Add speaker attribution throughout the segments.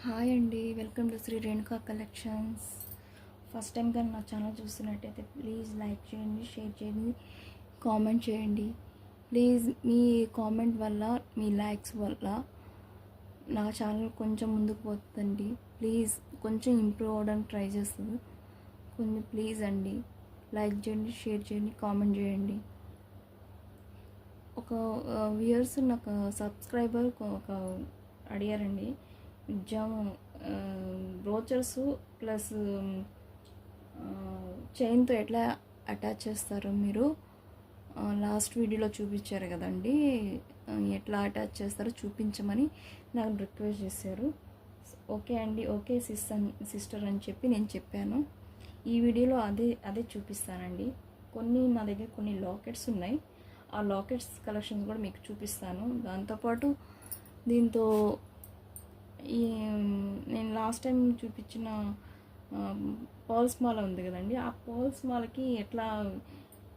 Speaker 1: Hi అండి, welcome to Shri Renuka collections. First time కానీ నా ఛానల్ చూస్తున్నట్టయితే ప్లీజ్ లైక్ చేయండి, షేర్ చేయండి, కామెంట్ చేయండి. ప్లీజ్ మీ కామెంట్ వల్ల, మీ లైక్స్ వల్ల నా ఛానల్ కొంచెం ముందుకు పోతుందండి. ప్లీజ్ కొంచెం ఇంప్రూవ్ అవ్వడానికి ట్రై చేస్తుంది. కొంచెం ప్లీజ్ అండి, లైక్ చేయండి, షేర్ చేయండి, కామెంట్ చేయండి. ఒక వ్యూయర్స్ నాకు సబ్స్క్రైబర్ ఒక అడిగారండి, జామ్ బ్రోచర్స్ ప్లస్ చైన్తో ఎట్లా అటాచ్ చేస్తారు మీరు లాస్ట్ వీడియోలో చూపించారు కదండి, ఎట్లా అటాచ్ చేస్తారో చూపించమని నాకు రిక్వెస్ట్ చేశారు. ఓకే అండి, ఓకే సిస్టర్ అని చెప్పి నేను చెప్పాను. ఈ వీడియోలో అదే చూపిస్తానండి. నా దగ్గర కొన్ని లాకెట్స్ ఉన్నాయి. ఆ లాకెట్స్ కలెక్షన్స్ కూడా మీకు చూపిస్తాను. దాంతోపాటు దీంతో నేను లాస్ట్ టైం చూపించిన పర్ల్స్ మాల ఉంది కదండి, ఆ పర్ల్స్ మాలకి ఎట్లా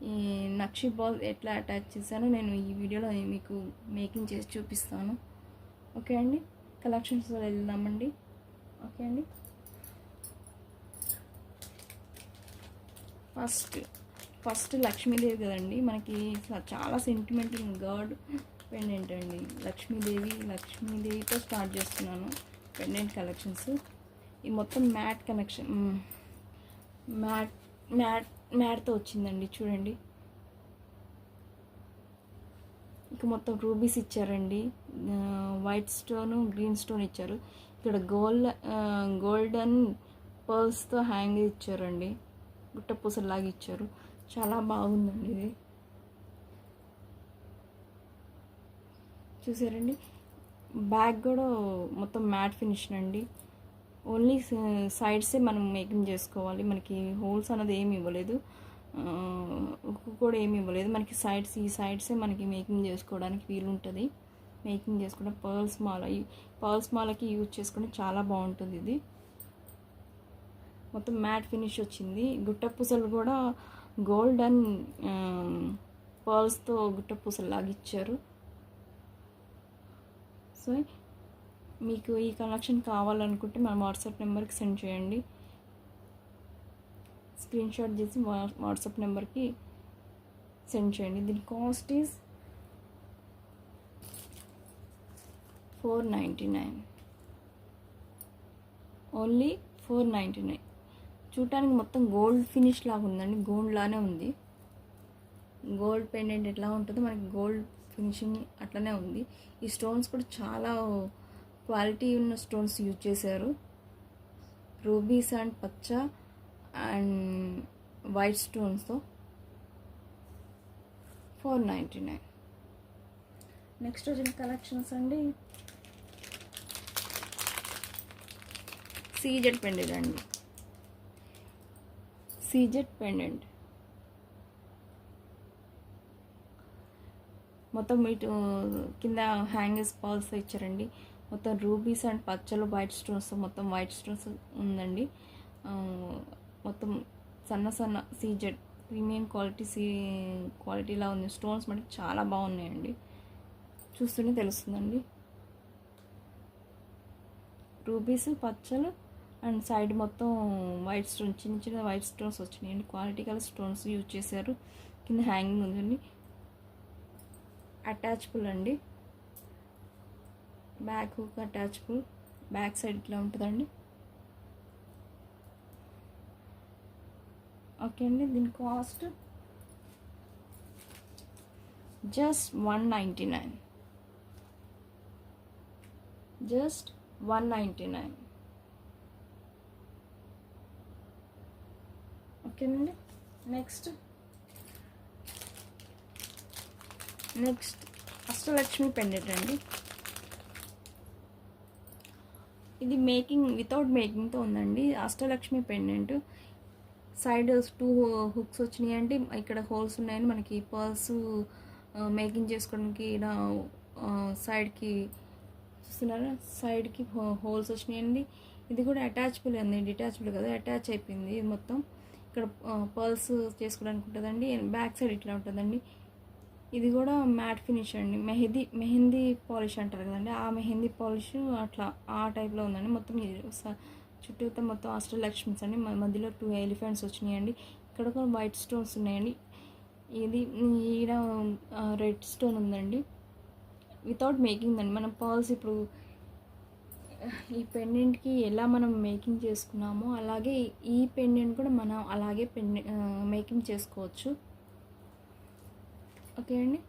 Speaker 1: ఈ నక్షి బాల్ ఎట్లా అటాచ్ చేశానో నేను ఈ వీడియోలో మీకు మేకింగ్ చేసి చూపిస్తాను. ఓకే అండి, కలెక్షన్స్ వెళ్దామండి. ఓకే అండి, ఫస్ట్ లక్ష్మీదేవి కదండి, మనకి చాలా సెంటిమెంటల్ గాడ్ పెండెంట్ అండి. లక్ష్మీదేవితో స్టార్ట్ చేస్తున్నాను పెండెంట్ కలెక్షన్స్. ఈ మొత్తం మ్యాట్తో వచ్చిందండి, చూడండి. ఇక మొత్తం రూబీస్ ఇచ్చారండి, వైట్ స్టోను, గ్రీన్ స్టోన్ ఇచ్చారు. ఇక్కడ గోల్డెన్ పర్ల్స్తో హ్యాంగ్ ఇచ్చారండి, గుట్టపూసలాగా ఇచ్చారు. చాలా బాగుందండి ఇది, చూసారండి. బ్యాగ్ కూడా మొత్తం మ్యాట్ ఫినిష్ అండి. ఓన్లీ సైడ్సే మనం మేకింగ్ చేసుకోవాలి. మనకి హోల్స్ అన్నది ఏమి ఇవ్వలేదు, కూడా ఏమి ఇవ్వలేదు. మనకి ఈ సైడ్సే మనకి మేకింగ్ చేసుకోవడానికి వీలుంటుంది. మేకింగ్ చేసుకోవడం పర్ల్స్ మాలకి యూజ్ చేసుకుంటే చాలా బాగుంటుంది. ఇది మొత్తం మ్యాట్ ఫినిష్ వచ్చింది. గుట్టపూసలు కూడా గోల్డెన్ పర్ల్స్తో గుట్టపూసలు లాగా ఇచ్చారు. సో మీకు ఈ కలెక్షన్ కావాలనుకుంటే మన వాట్సాప్ నెంబర్కి సెండ్ చేయండి. స్క్రీన్ షాట్ చేసి వాట్సాప్ నెంబర్కి సెండ్ చేయండి. దీని కాస్ట్ ఈజ్ 499, ఓన్లీ 499. చూడటానికి మొత్తం గోల్డ్ ఫినిష్ లాగా ఉందండి, గోల్డ్ లానే ఉంది. గోల్డ్ పెండెంట్ ఎట్లా ఉంటుందో మనకి గోల్డ్ ఫినిషింగ్ అట్లనే ఉంది. ఈ స్టోన్స్ కూడా చాలా క్వాలిటీ ఉన్న స్టోన్స్ యూజ్ చేశారు. రూబీస్ అండ్ పచ్చ అండ్ వైట్ స్టోన్స్తో 499. నెక్స్ట్ వచ్చిన కలెక్షన్స్ అండి, సీజెడ్ పెండెంట్ అండి. సీజెడ్ పెండెంట్ మొత్తం ఇటు కింద హ్యాంగర్స్ పాల్స్ ఇచ్చారండి. మొత్తం రూబీస్ అండ్ పచ్చలు వైట్ స్టోన్స్, మొత్తం వైట్ స్టోన్స్ ఉందండి. మొత్తం సన్న సీజెడ్ ప్రీమియం క్వాలిటీలా ఉంది. స్టోన్స్ మనకి చాలా బాగున్నాయండి, చూస్తూనే తెలుస్తుందండి. రూబీస్, పచ్చలు అండ్ సైడ్ మొత్తం వైట్ స్టోన్స్, చిన్న వైట్ స్టోన్స్ వచ్చినాయండి. క్వాలిటీ గల స్టోన్స్ యూజ్ చేశారు. కింద హ్యాంగింగ్ ఉందండి. అటాచబుల్ అండి, back hook attachable, back side ఇట్లా ఉంటుందండి. ఓకే అండి, దీని కాస్ట్ జస్ట్ 199, జస్ట్ 199. ఓకేనండి, నెక్స్ట్ అష్టలక్ష్మి పెండెంట్ అండి. ఇది వితౌట్ మేకింగ్తో ఉందండి. అష్టలక్ష్మి పెండెంట్ సైడ్ 2 హుక్స్ వచ్చినాయి అండి. ఇక్కడ హోల్స్ ఉన్నాయని మనకి పర్ల్స్ మేకింగ్ చేసుకోవడానికి ఇలా సైడ్కి చూస్తున్నారా, సైడ్కి హోల్స్ వచ్చినాయండి. ఇది కూడా అటాచబుల్ అండి, డిటాచబుల్ కదా, అటాచ్ అయిపోయింది. మొత్తం ఇక్కడ పర్ల్స్ చేసుకోవడానికి ఉంటుందండి. బ్యాక్ సైడ్ ఇట్లా ఉంటుందండి. ఇది కూడా మ్యాట్ ఫినిష్ అండి, మెహందీ పాలిష్ అంటారు కదండి, ఆ మెహందీ పాలిష్ అట్లా ఆ టైప్లో ఉందండి. మొత్తం చుట్టూతో మొత్తం అష్టలక్ష్మిస్ అండి, మధ్యలో 2 ఎలిఫెంట్స్ వచ్చినాయండి. ఇక్కడ కూడా వైట్ స్టోన్స్ ఉన్నాయండి. ఇది ఈడ రెడ్ స్టోన్ ఉందండి, వితౌట్ మేకింగ్ అండి. మనం పర్ల్స్ ఇప్పుడు ఈ పెండెంట్కి ఎలా మనం మేకింగ్ చేసుకున్నామో అలాగే ఈ పెండెంట్ కూడా మనం అలాగే మేకింగ్ చేసుకోవచ్చు. ఓకే అండి,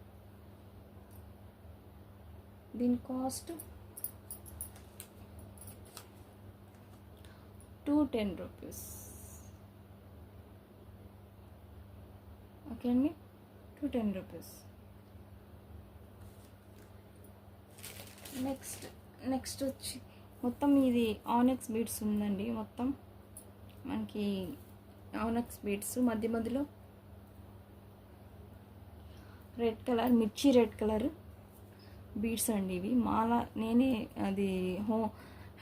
Speaker 1: దీని కాస్ట్ 210 రూపీస్. ఓకే అండి, 210 రూపీస్. నెక్స్ట్ వచ్చి మొత్తం ఇది ఆనెక్స్ బీడ్స్ ఉందండి. మొత్తం మనకి ఆనెక్స్ బీడ్స్ మధ్యలో రెడ్ కలర్, మిర్చి రెడ్ కలర్ బీడ్స్ అండి. ఇవి మాల నేనే అది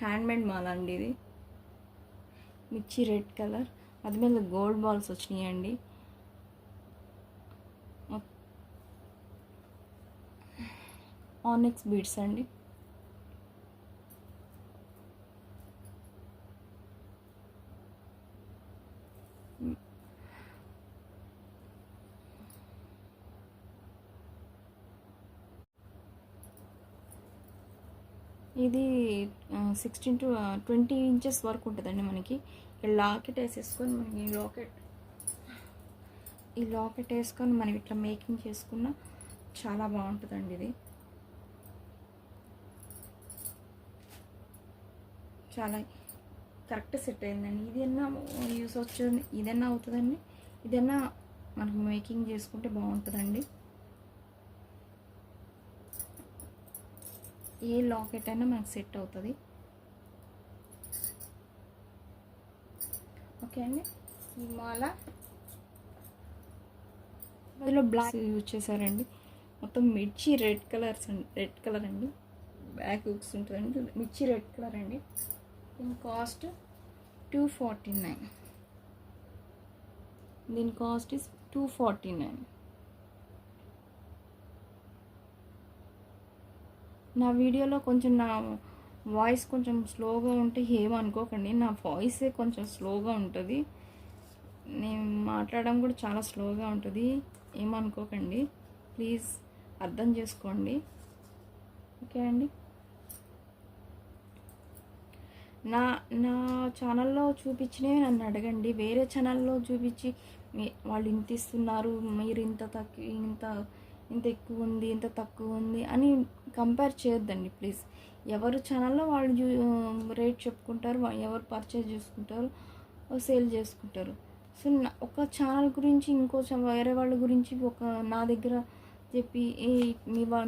Speaker 1: హ్యాండ్మేడ్ మాల అండి. ఇది మిర్చి రెడ్ కలర్, అది మీద గోల్డ్ బాల్స్ వచ్చినాయండి. ఆనెక్స్ బీడ్స్ అండి. ఇది 16 to 20 ఇంచెస్ వరకు ఉంటుందండి. మనకి లాకెట్ వేసేసుకొని మనం ఈ లాకెట్ వేసుకొని మనం ఇట్లా మేకింగ్ చేసుకున్న చాలా బాగుంటుందండి. ఇది చాలా కరెక్ట్ సెట్ అయిందండి. ఇదన్నా యూస్ వచ్చి ఇదన్నా అవుతుందండి, ఇదన్నా మనకు మేకింగ్ చేసుకుంటే బాగుంటుందండి. ఏ లాకెట్ అయినా మనకు సెట్ అవుతుంది. ఓకే అండి, ఈ మాల అందులో బ్లాక్ యూజ్ చేశారండి. మొత్తం మిర్చి రెడ్ కలర్ అండి. బ్యాక్ హుక్స్ ఉంటుందండి, మిర్చి రెడ్ కలర్ అండి. దీని కాస్ట్ 249. దీని కాస్ట్ ఇస్ 249. నా వీడియోలో కొంచెం నా వాయిస్ కొంచెం స్లోగా ఉంటే ఏమనుకోకండి, నా వాయిసే కొంచెం స్లోగా ఉంటుంది, నేను మాట్లాడడం కూడా చాలా స్లోగా ఉంటుంది, ఏమనుకోకండి ప్లీజ్, అర్థం చేసుకోండి. ఓకే అండి, నా ఛానల్లో చూపించినవి నన్ను అడగండి. వేరే ఛానల్లో చూపించి వాళ్ళు ఇంత ఇస్తున్నారు, మీరు ఇంత ఎక్కువ ఉంది, ఇంత తక్కువ ఉంది అని కంపేర్ చేయొద్దండి ప్లీజ్. ఎవరు ఛానల్లో వాళ్ళు రేట్ చెప్పుకుంటారు, ఎవరు పర్చేజ్ చేసుకుంటారు, సేల్ చేసుకుంటారు. సో ఒక ఛానల్ గురించి వేరే వాళ్ళ గురించి నా దగ్గర చెప్పి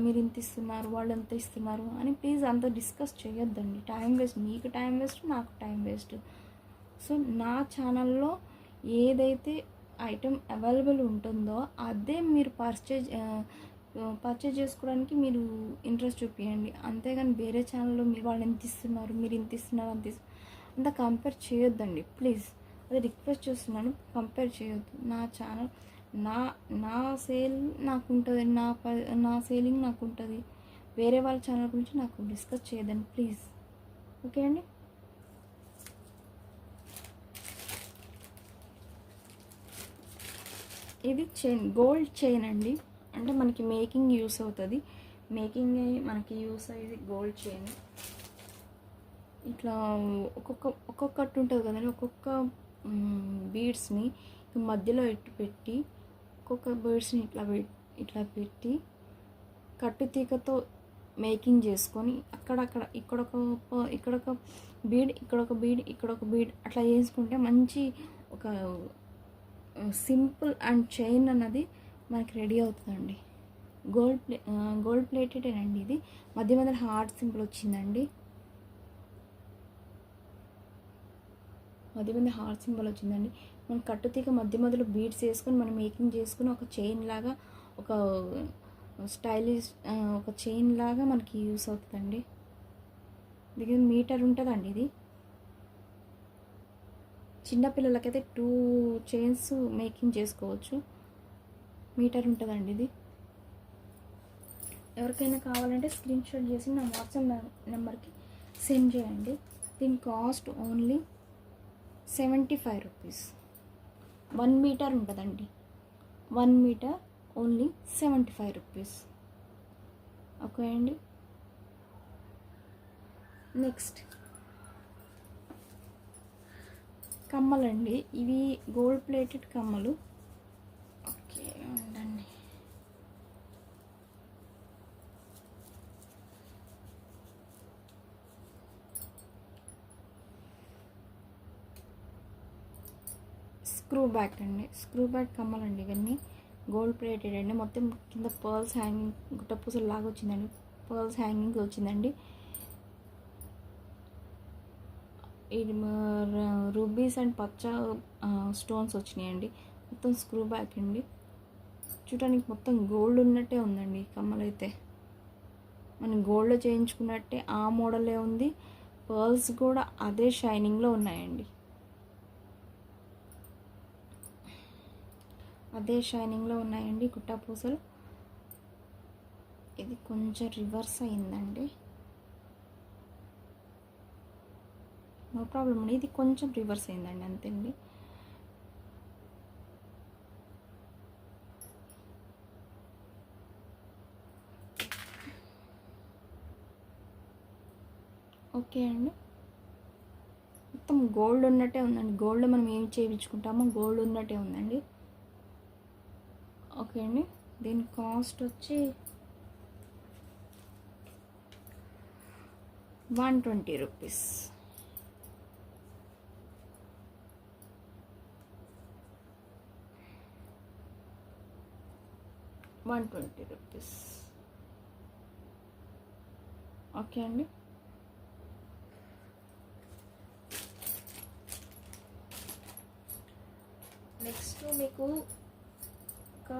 Speaker 1: మీరు ఇంత ఇస్తున్నారు, వాళ్ళు ఎంత ఇస్తున్నారు అని ప్లీజ్ అంత డిస్కస్ చేయొద్దండి. టైం వేస్ట్, మీకు టైం వేస్ట్, నాకు టైం వేస్ట్. సో నా ఛానల్లో ఏదైతే ఐటెం అవైలబుల్ ఉంటుందో అదే మీరు పర్చేజ్ చేసుకోవడానికి మీరు ఇంట్రెస్ట్ చూపించండి. అంతేగాని వేరే ఛానల్లో వాళ్ళు ఎంత ఇస్తున్నారు, మీరు ఇంత ఇస్తున్నారు అంత కంపేర్ చేయొద్దండి ప్లీజ్. అది రిక్వెస్ట్ చేస్తున్నాను, కంపేర్ చేయొద్దు. నా ఛానల్ నా సేల్ నాకు ఉంటుంది, నా సేలింగ్ నాకు ఉంటుంది. వేరే వాళ్ళ ఛానల్ గురించి నాకు డిస్కస్ చేయదండి ప్లీజ్. ఓకే అండి, ఇది గోల్డ్ చైన్ అండి. అంటే మనకి మేకింగ్ యూస్ అవుతుంది, మేకింగ్ మనకి యూస్ అయ్యేది గోల్డ్ చైన్. ఇట్లా ఒక్కొక్కటి ఉంటుంది కదండి, ఒక్కొక్క బీడ్స్ని మధ్యలో పెట్టి ఒక్కొక్క బీడ్స్ని ఇట్లా పెట్టి కట్టుతీగతో మేకింగ్ చేసుకొని ఇక్కడొక బీడ్, ఇక్కడొక బీడ్ అట్లా చేసుకుంటే మంచి ఒక సింపుల్ అండ్ చైన్ అన్నది మనకి రెడీ అవుతుందండి. గోల్డ్ ప్లేటెడ్ అండి. ఇది మధ్య హార్ట్ సింపుల్ వచ్చిందండి, హార్ట్ సింబల్ వచ్చిందండి. మనం కట్టుతీగ మధ్యలో బీడ్స్ వేసుకొని మనం మేకింగ్ చేసుకుని ఒక చైన్ లాగా, ఒక స్టైలిష్ ఒక చైన్ లాగా మనకి యూస్ అవుతుందండి. దీనికి మీటర్ ఉంటుందండి. ఇది చిన్నపిల్లలకైతే 2 చైన్స్ మేకింగ్ చేసుకోవచ్చు, మీటర్ ఉంటుందండి. ఇది ఎవరికైనా కావాలంటే స్క్రీన్ షాట్ చేసి నా వాట్సాప్ నెంబర్కి సెండ్ చేయండి. దీని కాస్ట్ ఓన్లీ 75 రూపీస్. 1 మీటర్ ఉంటుందండి. 1 మీటర్ ఓన్లీ 75 రూపీస్. ఓకే అండి. నెక్స్ట్ కమ్మలండి. ఇవి గోల్డ్ ప్లేటెడ్ కమ్మలు. ఓకే ఉండండి. స్క్రూ బ్యాక్ అండి. స్క్రూ బ్యాక్ కమ్మలండి ఇవన్నీ. గోల్డ్ ప్లేటెడ్ అండి. మొత్తం కింద పర్ల్స్ హ్యాంగింగ్ గుట్టపూసలు లాగా వచ్చిందండి. పర్ల్స్ హ్యాంగింగ్ వచ్చిందండి. ఇది రూబీస్ అండ్ పచ్చ స్టోన్స్ వచ్చినాయండి. మొత్తం స్క్రూ బ్యాక్ అండి. చూడడానికి మొత్తం గోల్డ్ ఉన్నట్టే ఉందండి ఈ కమ్మలు అయితే. మనం గోల్డ్లో చేయించుకున్నట్టే ఆ మోడలే ఉంది. పర్ల్స్ కూడా అదే షైనింగ్లో ఉన్నాయండి. అదే షైనింగ్లో ఉన్నాయండి గుట్టపూసలు. ఇది కొంచెం రివర్స్ అయిందండి. నో ప్రాబ్లం అండి. ఇది కొంచెం రివర్స్ అయిందండి అంతే అండి. ఓకే అండి. మొత్తం గోల్డ్ ఉన్నట్టే ఉందండి. గోల్డ్ మనం ఏం చేయించుకుంటామో గోల్డ్ ఉన్నట్టే ఉందండి. ఓకే అండి. దీని కాస్ట్ వచ్చి 120 రూపీస్. 120 రూపీస్. ఓకే అండి. నెక్స్ట్ మీకు ఒక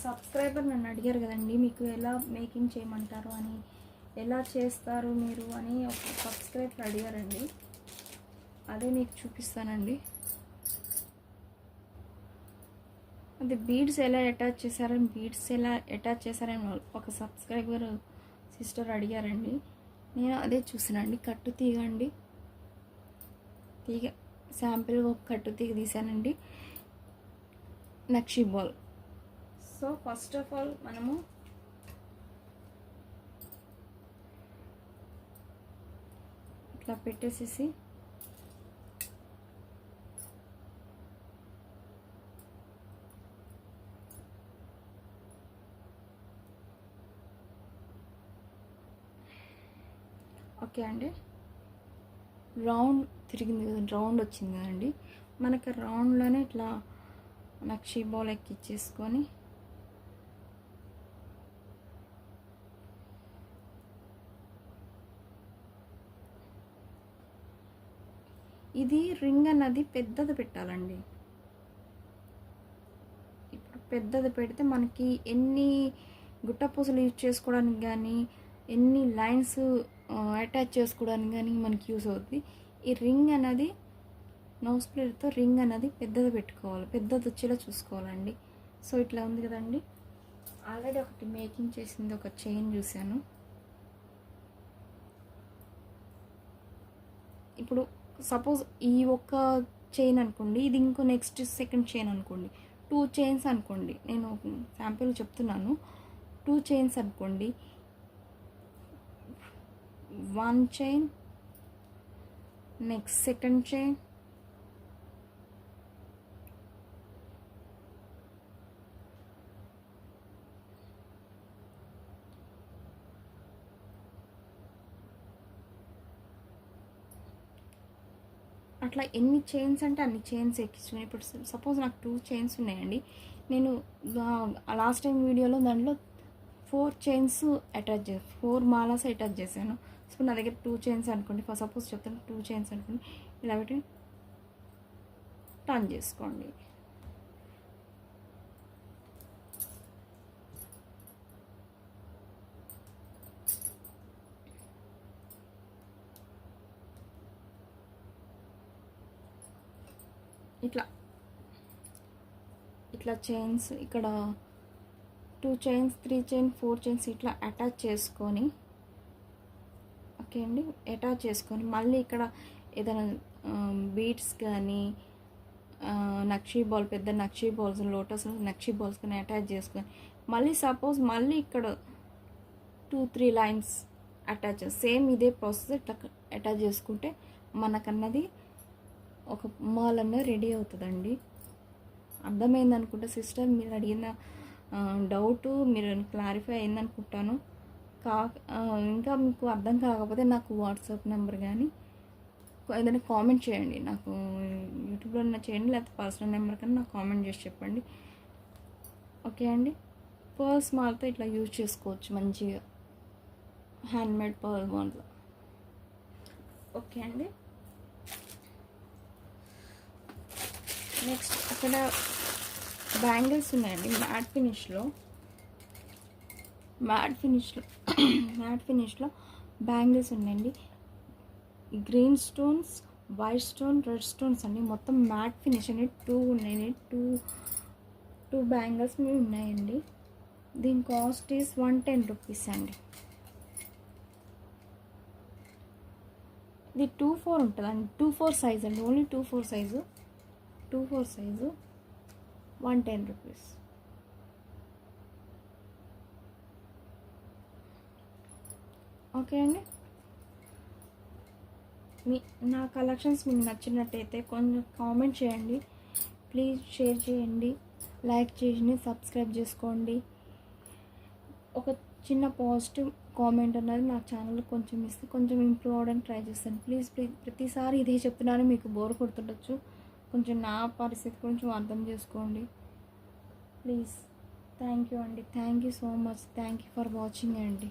Speaker 1: సబ్స్క్రైబర్ నన్ను అడిగారు కదండి, మీకు ఎలా మేకింగ్ చేయమంటారు అని, ఎలా చేస్తారు మీరు అని ఒక సబ్స్క్రైబర్ అడిగారండి. అదే మీకు చూపిస్తానండి. అది బీడ్స్ ఎలా అటాచ్ చేశారని ఒక సబ్స్క్రైబర్ సిస్టర్ అడిగారండి. నేను అదే చూసానండి. కట్టు తీగ అండి. తీగ శాంపిల్గా ఒక కట్టు తీగ తీసానండి. నక్షి ball. So first of all మనము ఇట్లా పెట్టేసేసి ఓకే అండి. రౌండ్ తిరిగింది కదండి, రౌండ్ వచ్చింది కదండి. మనకి రౌండ్లోనే ఇట్లా నక్షి బాల్ ఎక్కిచ్చేసుకొని ఇది రింగ్ అన్నది పెద్దది పెట్టాలండి. ఇప్పుడు పెద్దది పెడితే మనకి ఎన్ని గుట్టపూసలు యూజ్ చేసుకోవడానికి కానీ, ఎన్ని లైన్స్ అటాచ్ చేసుకోవడానికి కానీ మనకి యూస్ అవుతుంది. ఈ రింగ్ అనేది నోస్ ప్లేట్తో రింగ్ అనేది పెద్దది పెట్టుకోవాలి, పెద్దది వచ్చేలా చూసుకోవాలండి. సో ఇట్లా ఉంది కదండి. ఆల్రెడీ ఒకటి మేకింగ్ చేసింది ఒక చైన్ చూశాను. ఇప్పుడు సపోజ్ ఈ ఒక్క చైన్ అనుకోండి, ఇది ఇంకో నెక్స్ట్ సెకండ్ చైన్ అనుకోండి, 2 చైన్స్ అనుకోండి. నేను శాంపిల్ చెప్తున్నాను. 2 చైన్స్ అనుకోండి. 1 చైన్, నెక్స్ట్ సెకండ్ చైన్, అట్లా ఎన్ని చైన్స్ అంటే అన్ని చైన్స్ ఎక్కించుకుని. ఇప్పుడు సపోజ్ నాకు 2 చైన్స్ ఉన్నాయండి. నేను లాస్ట్ టైం వీడియోలో దాంట్లో 4 చైన్స్ అటాచ్ చేసి 4 మాలాస్ అటాచ్ చేశాను. సో నా దగ్గర 2 చైన్స్ అనుకోండి. ఫర్ సపోజ్ చెప్తాను, 2 చైన్స్ అనుకోండి. ఇలా పెట్టి టర్న్ చేసుకోండి. ఇట్లా చైన్స్ ఇక్కడ 2 చైన్స్, 3 చైన్, 4 చైన్స్ ఇట్లా అటాచ్ చేసుకొని, ఓకే అండి, అటాచ్ చేసుకొని మళ్ళీ ఇక్కడ ఏదైనా బీడ్స్ కానీ నక్షీ బాల్, పెద్ద nakshi balls, lotus nakshi balls కానీ అటాచ్ చేసుకొని మళ్ళీ సపోజ్ మళ్ళీ ఇక్కడ 2-3 లైన్స్ అటాచ్, సేమ్ ఇదే ప్రాసెస్ ఇట్లా అటాచ్ చేసుకుంటే మనకన్నది ఒక మాల్ అన్నది రెడీ అవుతుందండి. అర్థమైంది అనుకుంటా సిస్టర్, మీరు అడిగిన డౌట్ మీరు క్లారిఫై అయిందనుకుంటాను. ఇంకా మీకు అర్థం కాకపోతే నాకు వాట్సాప్ నెంబర్ కానీ ఏదైనా కామెంట్ చేయండి, నాకు యూట్యూబ్లో చేయండి, లేకపోతే పర్సనల్ నెంబర్ కానీ నాకు కామెంట్ చేసి చెప్పండి. ఓకే అండి, పర్ల్స్ మాల్తో ఇట్లా యూజ్ చేసుకోవచ్చు మంచిగా, హ్యాండ్మేడ్ పర్ల్ మాల్తో. ఓకే అండి, నెక్స్ట్ అక్కడ బ్యాంగిల్స్ ఉన్నాయండి మ్యాట్ ఫినిష్లో బ్యాంగిల్స్ ఉన్నాయండి. Green stones, white stone, red stones అండి, మొత్తం మ్యాట్ ఫినిష్ అండి. 2 ఉన్నాయండి, టూ బ్యాంగిల్స్ మీ ఉన్నాయండి. దీని కాస్ట్ ఈస్ 110 రూపీస్ అండి. ఇది 2-4 ఉంటుందండి, 2-4 సైజ్ అండి, only 2-4 size, 2-4 size, 110 rupees. Okay అండి, నా కలెక్షన్స్ మీకు నచ్చినట్టయితే కొంచెం కామెంట్ చేయండి, ప్లీజ్ షేర్ చేయండి, లైక్ చేయండి, సబ్స్క్రైబ్ చేసుకోండి. ఒక చిన్న పాజిటివ్ కామెంట్ అన్నది నా ఛానల్ కొంచెం ఇస్తే కొంచెం ఇంప్రూవ్ అవ్వడానికి ట్రై చేస్తాను. ప్లీజ్ ప్రతిసారి ఇదే చెప్తున్నాను, మీకు బోర్ కొడుతుండొచ్చు, కొంచెం నా పరిస్థితి కొంచెం అర్థం చేసుకోండి ప్లీజ్. థ్యాంక్ యూ అండి, thank you so much, thank you for watching అండి.